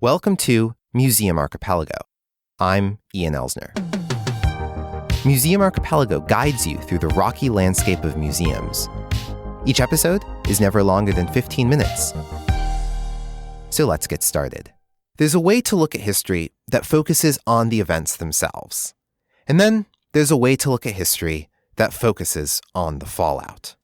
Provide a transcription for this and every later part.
Welcome to Museum Archipelago. I'm Ian Elsner. Museum Archipelago guides you through the rocky landscape of museums. Each episode is never longer than 15 minutes. So let's get started. There's a way to look at history that focuses on the events themselves. And then there's a way to look at history that focuses on the fallout.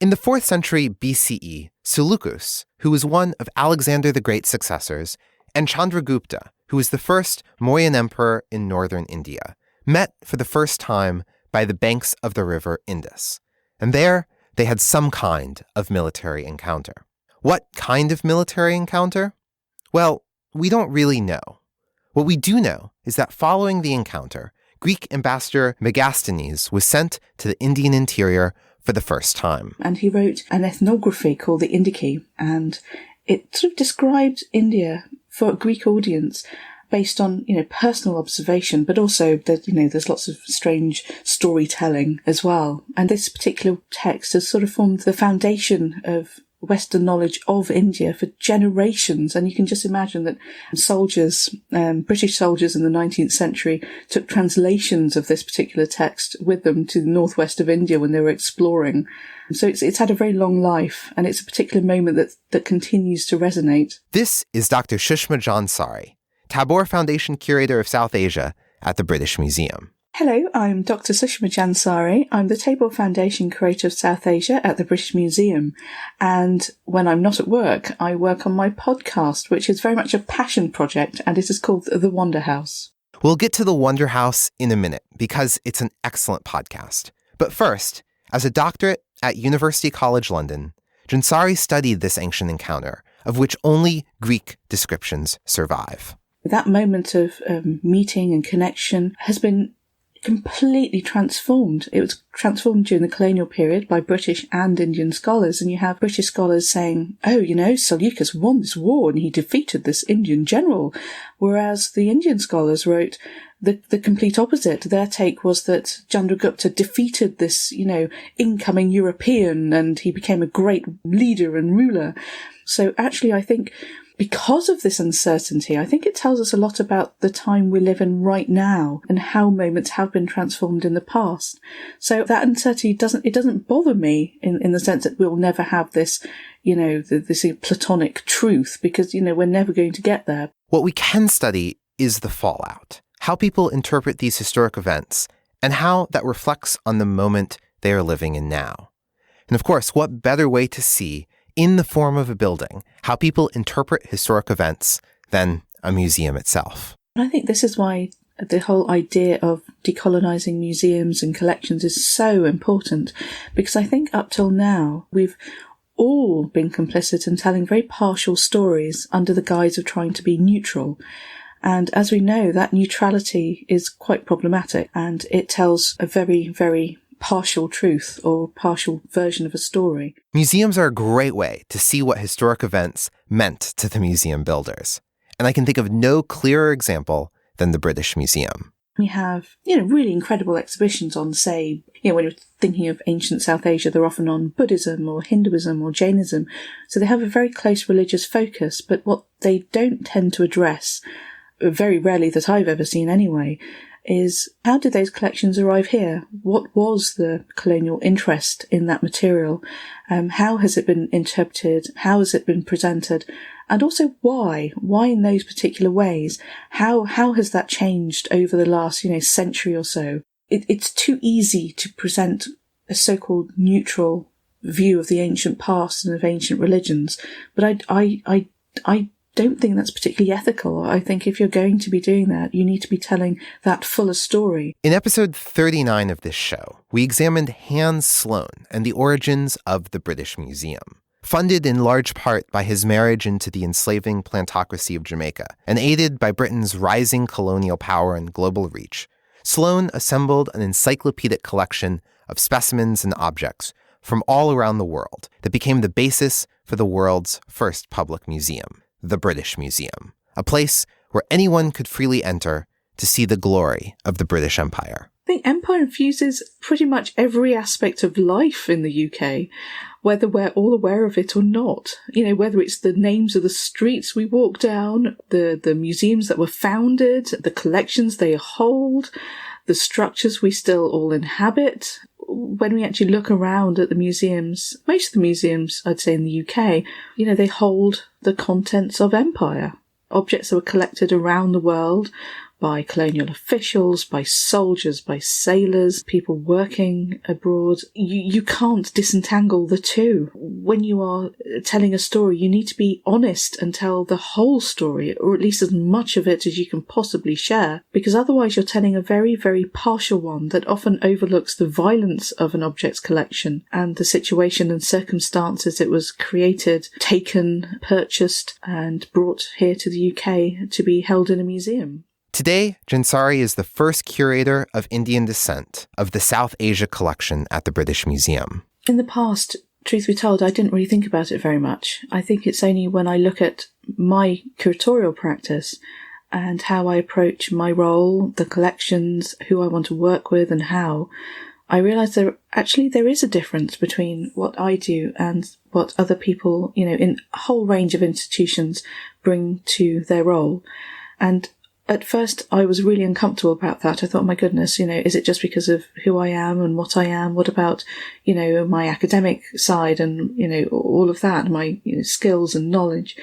In the 4th century BCE, Seleucus, who was one of Alexander the Great's successors, and Chandragupta, who was the first Mauryan emperor in northern India, met for the first time by the banks of the river Indus. And there, they had some kind of military encounter. What kind of military encounter? Well, we don't really know. What we do know is that following the encounter, Greek ambassador Megasthenes was sent to the Indian interior for the first time. And he wrote an ethnography called the Indici, and it sort of described India for a Greek audience based on, personal observation, but also that, there's lots of strange storytelling as well. And this particular text has sort of formed the foundation of Western knowledge of India for generations. And you can just imagine that soldiers, British soldiers in the 19th century, took translations of this particular text with them to the northwest of India when they were exploring. So it's had a very long life, and it's a particular moment that continues to resonate. This is Dr. Sushma Jansari, Tabor Foundation Curator of South Asia at the British Museum. Hello, I'm Dr. Sushma Jansari. I'm the Tabor Foundation Curator of South Asia at the British Museum. And when I'm not at work, I work on my podcast, which is very much a passion project, and it is called The Wonder House. We'll get to The Wonder House in a minute because it's an excellent podcast. But first, as a doctorate at University College London, Jansari studied this ancient encounter, of which only Greek descriptions survive. That moment of meeting and connection has been completely transformed. It was transformed during the colonial period by British and Indian scholars, and you have British scholars saying, Seleucus won this war and he defeated this Indian general, whereas the Indian scholars wrote the complete opposite. Their take was that Chandragupta defeated this, incoming European, and he became a great leader and ruler. So actually, I think because of this uncertainty, I think it tells us a lot about the time we live in right now and how moments have been transformed in the past. So that uncertainty doesn't bother me in the sense that we'll never have this, this platonic truth, because, we're never going to get there. What we can study is the fallout, how people interpret these historic events, and how that reflects on the moment they are living in now. And of course, what better way to see, in the form of a building, how people interpret historic events than a museum itself. I think this is why the whole idea of decolonizing museums and collections is so important, because I think up till now we've all been complicit in telling very partial stories under the guise of trying to be neutral. And as we know, that neutrality is quite problematic, and it tells a very, very partial truth or partial version of a story. Museums are a great way to see what historic events meant to the museum builders. And I can think of no clearer example than the British Museum. We have, really incredible exhibitions on, say, when you're thinking of ancient South Asia, they're often on Buddhism or Hinduism or Jainism. So they have a very close religious focus, but what they don't tend to address, very rarely that I've ever seen anyway, is how did those collections arrive here? What was the colonial interest in that material? How has it been interpreted? How has it been presented? And also why? Why in those particular ways? How has that changed over the last, century or so? It's too easy to present a so-called neutral view of the ancient past and of ancient religions. But I don't think that's particularly ethical. I think if you're going to be doing that, you need to be telling that fuller story. In episode 39 of this show, we examined Hans Sloane and the origins of the British Museum. Funded in large part by his marriage into the enslaving plantocracy of Jamaica, and aided by Britain's rising colonial power and global reach, Sloane assembled an encyclopedic collection of specimens and objects from all around the world that became the basis for the world's first public museum, the British Museum, a place where anyone could freely enter to see the glory of the British Empire. I think empire infuses pretty much every aspect of life in the UK. whether we're all aware of it or not. Whether it's the names of the streets we walk down, the museums that were founded, the collections they hold, the structures we still all inhabit. When we actually look around at the museums, most of the museums, I'd say in the UK, they hold the contents of empire. Objects that were collected around the world by colonial officials, by soldiers, by sailors, people working abroad. You can't disentangle the two. When you are telling a story, you need to be honest and tell the whole story, or at least as much of it as you can possibly share, because otherwise you're telling a very, very partial one that often overlooks the violence of an object's collection and the situation and circumstances it was created, taken, purchased, and brought here to the UK to be held in a museum. Today, Jansari is the first curator of Indian descent of the South Asia collection at the British Museum. In the past, truth be told, I didn't really think about it very much. I think it's only when I look at my curatorial practice and how I approach my role, the collections, who I want to work with and how, I realise there is a difference between what I do and what other people, in a whole range of institutions bring to their role. And at first, I was really uncomfortable about that. I thought, my goodness, is it just because of who I am and what I am? What about, my academic side and, all of that, my skills and knowledge?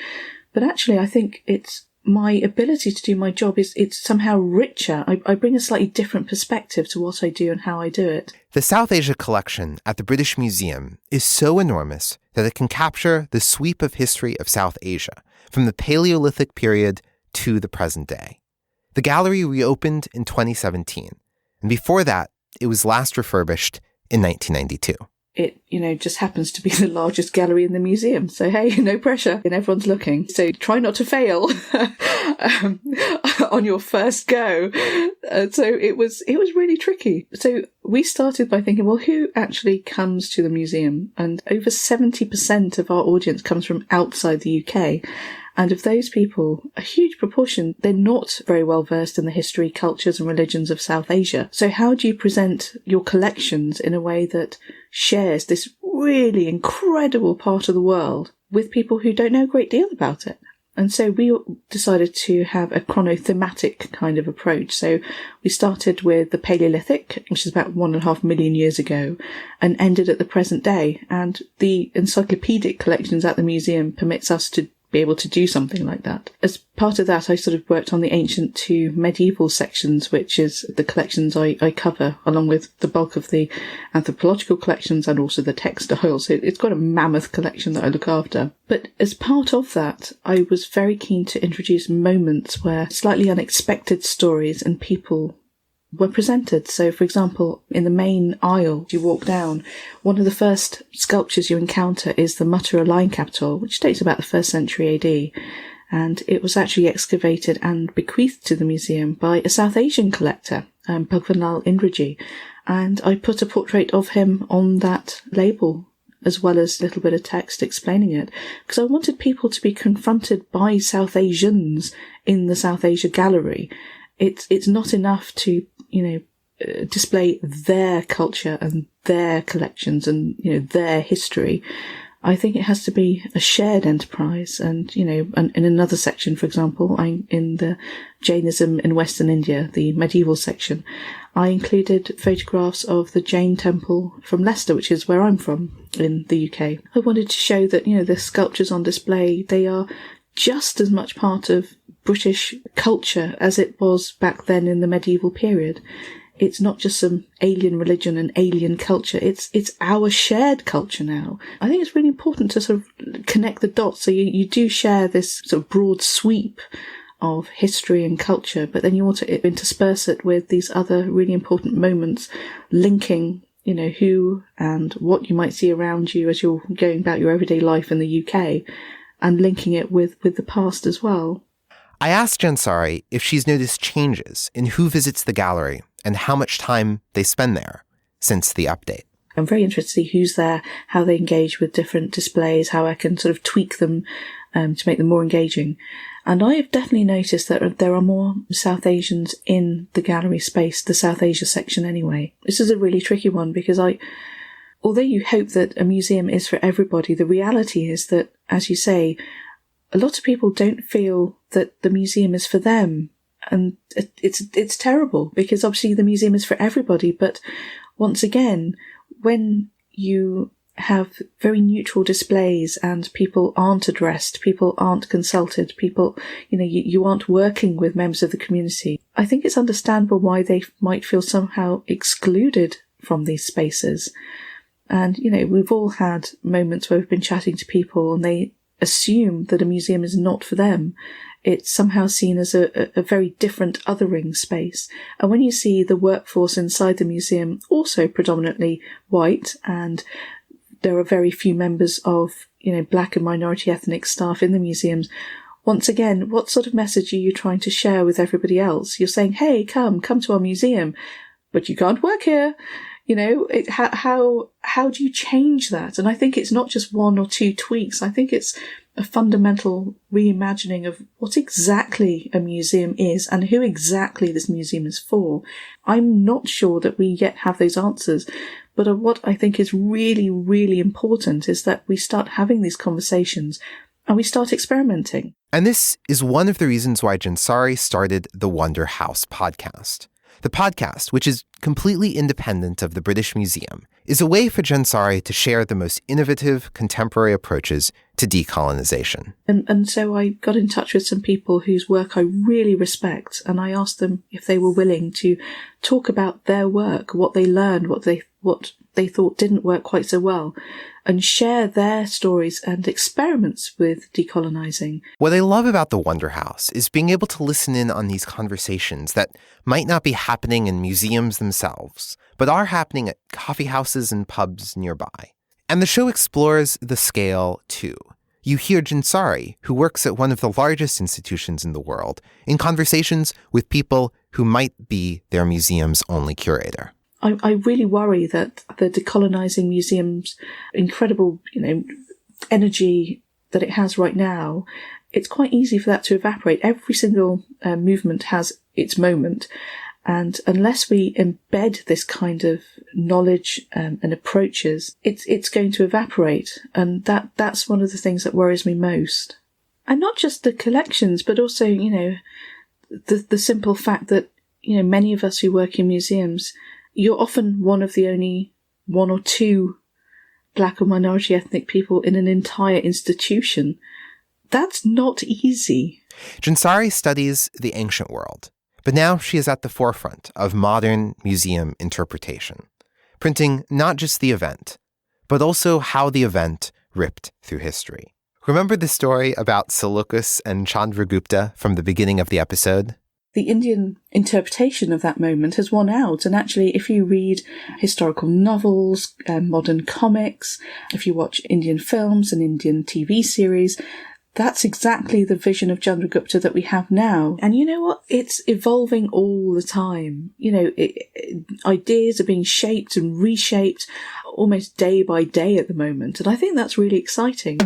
But actually, I think it's my ability to do my job it's somehow richer. I bring a slightly different perspective to what I do and how I do it. The South Asia collection at the British Museum is so enormous that it can capture the sweep of history of South Asia, from the Paleolithic period to the present day. The gallery reopened in 2017, and before that, it was last refurbished in 1992. It, just happens to be the largest gallery in the museum. So, hey, no pressure, and everyone's looking. So try not to fail on your first go. So it was really tricky. So we started by thinking, well, who actually comes to the museum? And over 70% of our audience comes from outside the UK. And of those people, a huge proportion, they're not very well versed in the history, cultures and religions of South Asia. So how do you present your collections in a way that shares this really incredible part of the world with people who don't know a great deal about it? And so we decided to have a chronothematic kind of approach. So we started with the Paleolithic, which is about 1.5 million years ago, and ended at the present day. And the encyclopedic collections at the museum permits us to be able to do something like that. As part of that, I sort of worked on the ancient to medieval sections, which is the collections I cover, along with the bulk of the anthropological collections and also the textiles. So it's got a mammoth collection that I look after. But as part of that, I was very keen to introduce moments where slightly unexpected stories and people were presented. So, for example, in the main aisle you walk down, one of the first sculptures you encounter is the Mathura line capital, which dates about the 1st century AD. And it was actually excavated and bequeathed to the museum by a South Asian collector, Bhagwanlal Indraji. And I put a portrait of him on that label, as well as a little bit of text explaining it, because I wanted people to be confronted by South Asians in the South Asia gallery. It's not enough to, display their culture and their collections and, their history. I think it has to be a shared enterprise. And, in another section, for example, in the Jainism in Western India, the medieval section, I included photographs of the Jain Temple from Leicester, which is where I'm from in the UK. I wanted to show that, the sculptures on display, they are just as much part of British culture as it was back then in the medieval period. It's not just some alien religion and alien culture. It's our shared culture now. I think it's really important to sort of connect the dots. So you do share this sort of broad sweep of history and culture, but then you want to intersperse it with these other really important moments linking, who and what you might see around you as you're going about your everyday life in the UK, and linking it with the past as well. I asked Jansari if she's noticed changes in who visits the gallery and how much time they spend there since the update. I'm very interested to see who's there, how they engage with different displays, how I can sort of tweak them to make them more engaging. And I have definitely noticed that there are more South Asians in the gallery space, the South Asia section anyway. This is a really tricky one because although you hope that a museum is for everybody, the reality is that, as you say, a lot of people don't feel that the museum is for them. And it's terrible, because obviously the museum is for everybody. But once again, when you have very neutral displays and people aren't addressed, people aren't consulted, people, you aren't working with members of the community, I think it's understandable why they might feel somehow excluded from these spaces. And, we've all had moments where we've been chatting to people and they assume that a museum is not for them. It's somehow seen as a very different othering space. And when you see the workforce inside the museum also predominantly white, and there are very few members of, black and minority ethnic staff in the museums, once again, what sort of message are you trying to share with everybody else? You're saying, hey, come to our museum, but you can't work here. How do you change that? And I think it's not just one or two tweaks. I think it's a fundamental reimagining of what exactly a museum is and who exactly this museum is for. I'm not sure that we yet have those answers, but what I think is really, really important is that we start having these conversations and we start experimenting. And this is one of the reasons why Jansari started the Wonder House podcast. The podcast, which is completely independent of the British Museum, is a way for Jansari to share the most innovative contemporary approaches to decolonization. And so I got in touch with some people whose work I really respect, and I asked them if they were willing to talk about their work, what they learned, what they thought didn't work quite so well, and share their stories and experiments with decolonizing. What I love about the Wonder House is being able to listen in on these conversations that might not be happening in museums themselves, but are happening at coffee houses and pubs nearby. And the show explores the scale, too. You hear Jansari, who works at one of the largest institutions in the world, in conversations with people who might be their museum's only curator. I really worry that the Decolonizing Museum's incredible, energy that it has right now, it's quite easy for that to evaporate. Every single movement has its moment. And unless we embed this kind of knowledge and approaches, it's going to evaporate. And that's one of the things that worries me most. And not just the collections, but also, the simple fact that, many of us who work in museums, you're often one of the only one or two black or minority ethnic people in an entire institution. That's not easy. Jansari studies the ancient world, but now she is at the forefront of modern museum interpretation, printing not just the event, but also how the event ripped through history. Remember the story about Seleucus and Chandragupta from the beginning of the episode? The Indian interpretation of that moment has won out. And actually, if you read historical novels, modern comics, if you watch Indian films and Indian TV series, that's exactly the vision of Chandragupta that we have now. And you know what? It's evolving all the time. Ideas are being shaped and reshaped almost day by day at the moment. And I think that's really exciting.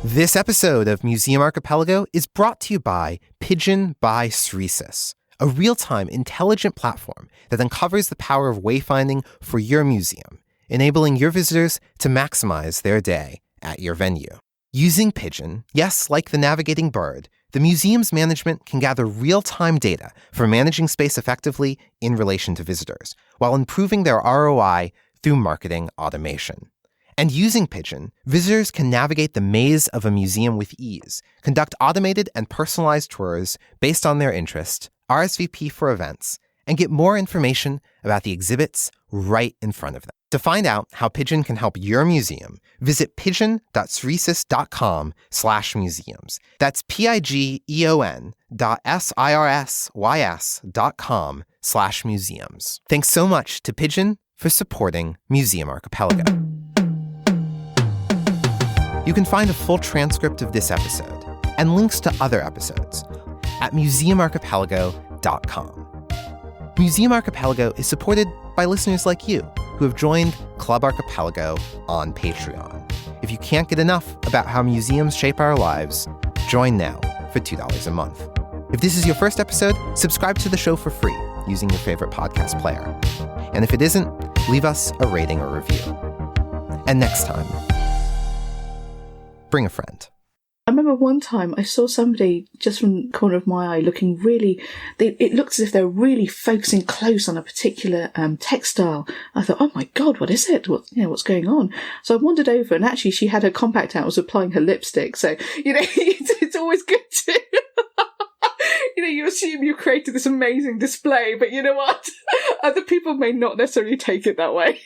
This episode of Museum Archipelago is brought to you by Pigeon by SRISYS, a real-time intelligent platform that uncovers the power of wayfinding for your museum, enabling your visitors to maximize their day at your venue. Using Pigeon, yes, like the navigating bird, the museum's management can gather real-time data for managing space effectively in relation to visitors, while improving their ROI through marketing automation. And using Pigeon, visitors can navigate the maze of a museum with ease, conduct automated and personalized tours based on their interest, RSVP for events, and get more information about the exhibits right in front of them. To find out how Pigeon can help your museum, visit pigeon.srisys.com/museums. That's pigeon.sirsys.com/museums. Thanks so much to Pigeon for supporting Museum Archipelago. You can find a full transcript of this episode and links to other episodes at museumarchipelago.com. Museum Archipelago is supported by listeners like you who have joined Club Archipelago on Patreon. If you can't get enough about how museums shape our lives, join now for $2 a month. If this is your first episode, subscribe to the show for free using your favorite podcast player. And if it isn't, leave us a rating or review. And next time, bring a friend. I remember one time I saw somebody just from the corner of my eye looking really, it looked as if they were really focusing close on a particular textile. I thought, oh my God, what is it? What's going on? So I wandered over, and actually she had her compact out, was applying her lipstick. So, it's always good to, you assume you created this amazing display, but you know what? Other people may not necessarily take it that way.